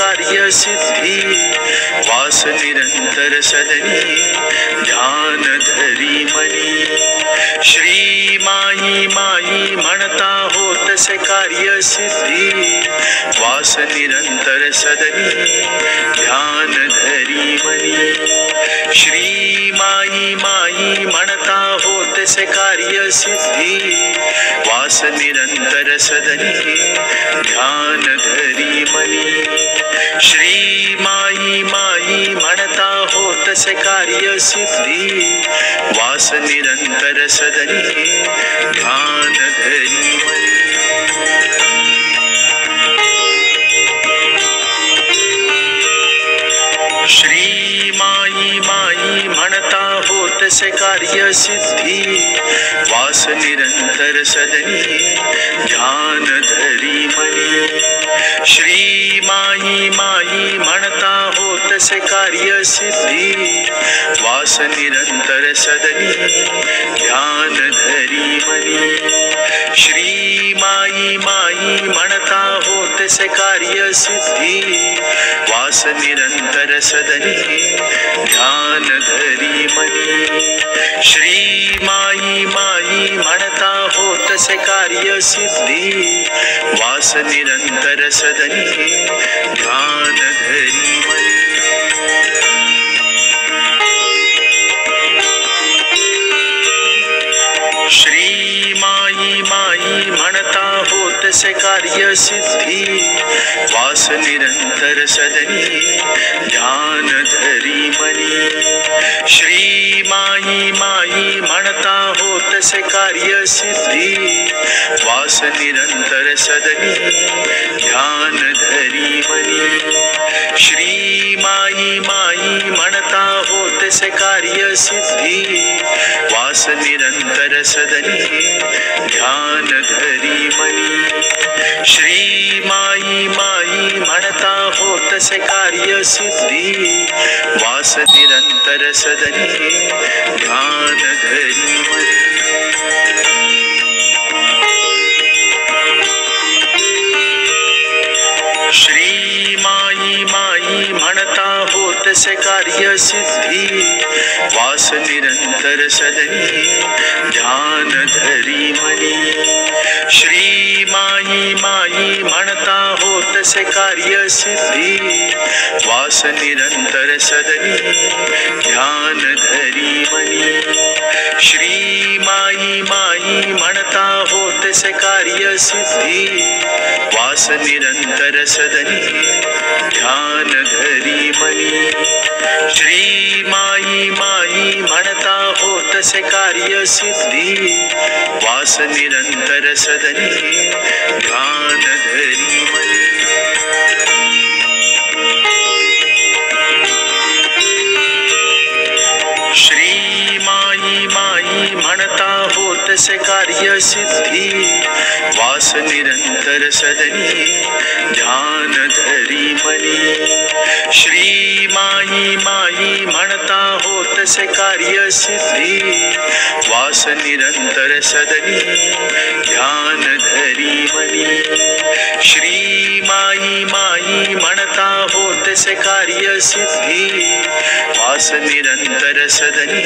कार्य सिद्धी वास निरंतर सदनी ध्यान धरी मनी श्री माई माई म्हणता होत से कार्य सिद्धी वास निरंतर सदनी ध्यान धरी मनी श्री माई माई म्हणता होत से कार्य सिद्धी वास निरंतर सदनी ध्यान धरी मनी श्री माई माई म्हणता होत से कार्य सिद्धी वास निरंतर सदनी ध्यान धरी मनी श्री माई माई म्हणता होत से कार्य सिद्धी वास निरंतर सदनी ध्यान धरी मनी श्री माई माई म्हणता होत से कार्य सिद्धी वास निरंतर सदनी ध्यान धरी मनी श्री माई माई म्हणता होत से कार्य सिद्धी वास निरंतर सदनी ध्यान धरी मनी श्री माई माई म्हणता होत से कार्य सिद्धी वास निरंतर सदनी ध्यान धरी मनी श्री माई माई म्हणता होत से कार्य सिद्धी वास निरंतर सदनी ध्यान धरी मनी श्री माई माई म्हणता होत से कार्य सिद्धी वास निरंतर सदनी ध्यान धरी मनी श्री माई माई म्हणता होत से कार्य सिद्धी वास निरंतर सदनी ध्यान धरी मनी श्री माई माई म्हणता होत से कार्य सिद्धी वास निरंतर सदनी ध्यान धरी मनी श्री माई माई म्हणता होत से कार्य सिद्धी वास निरंतर सदनी ध्यान धरी मनी श्री माई माई म्हणता होत से कार्य सिद्धी वास निरंतर सदनी ध्यान धरी मनी श्री माई माई म्हणता होत से कार्य सिद्धी वास निरंतर सदनी ध्यान धरी मनी श्री माई माई म्हणता होत से कार्य सिद्धी वास निरंतर सदनी ध्यान धरी मनी श्री माई माई म्हणता होत से कार्य सिद्धी वास निरंतर सदनी ध्यान धरी मनी श्री माई माई म्हणता होत से कार्य सिद्धी वास निरंतर सदनी ध्यान धरी मनी श्री माई माई म्हणता होत से कार्य सिद्धी वास निरंतर सदनी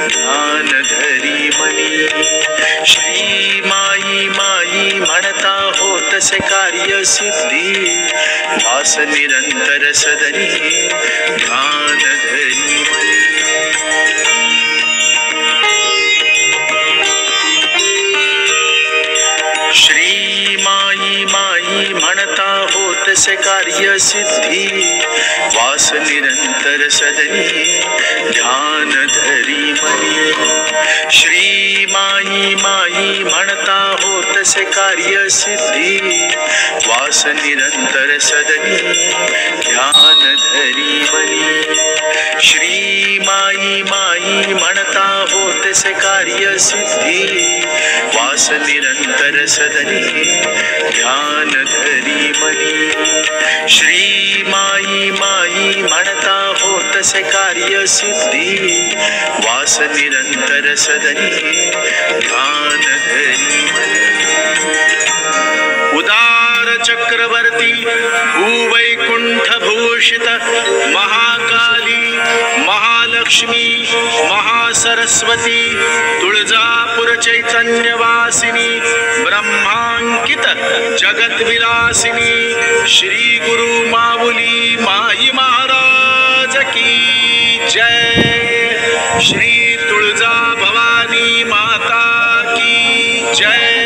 ध्यान धरी मनी श्री माई माई म्हणता होत से कार्य सिद्धी वास निरंतर सदनी ध्यान धरी मनी श्री माई माई म्हणता होत से कार्य सिद्धी वास निरंतर सदनी ध्यान धरी मनी श्री माई माई म्हणता होत से कार्य सिद्धी वास निरंतर सदनी ध्यान धरी मनी श्री माई माई म्हणता होत से कार्य सिद्धी वास निरंतर सदनी ध्यान धरी मनी श्री माई माई म्हणता होत से कार्य सिद्धी वास निरंतर सदनी ध्यान धरी मनी उदार चक्र चक्रवर्ती भूवैकुंठ भूषित महाकाली महालक्ष्मी महासरस्वती तुळजापुर चैतन्यवासिनी ब्रह्मांकित जगतविलासिनी श्री गुरु माऊली माई महाराज की जय। श्री तुळजा भवानी माता की जय।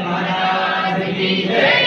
महाराज की जय।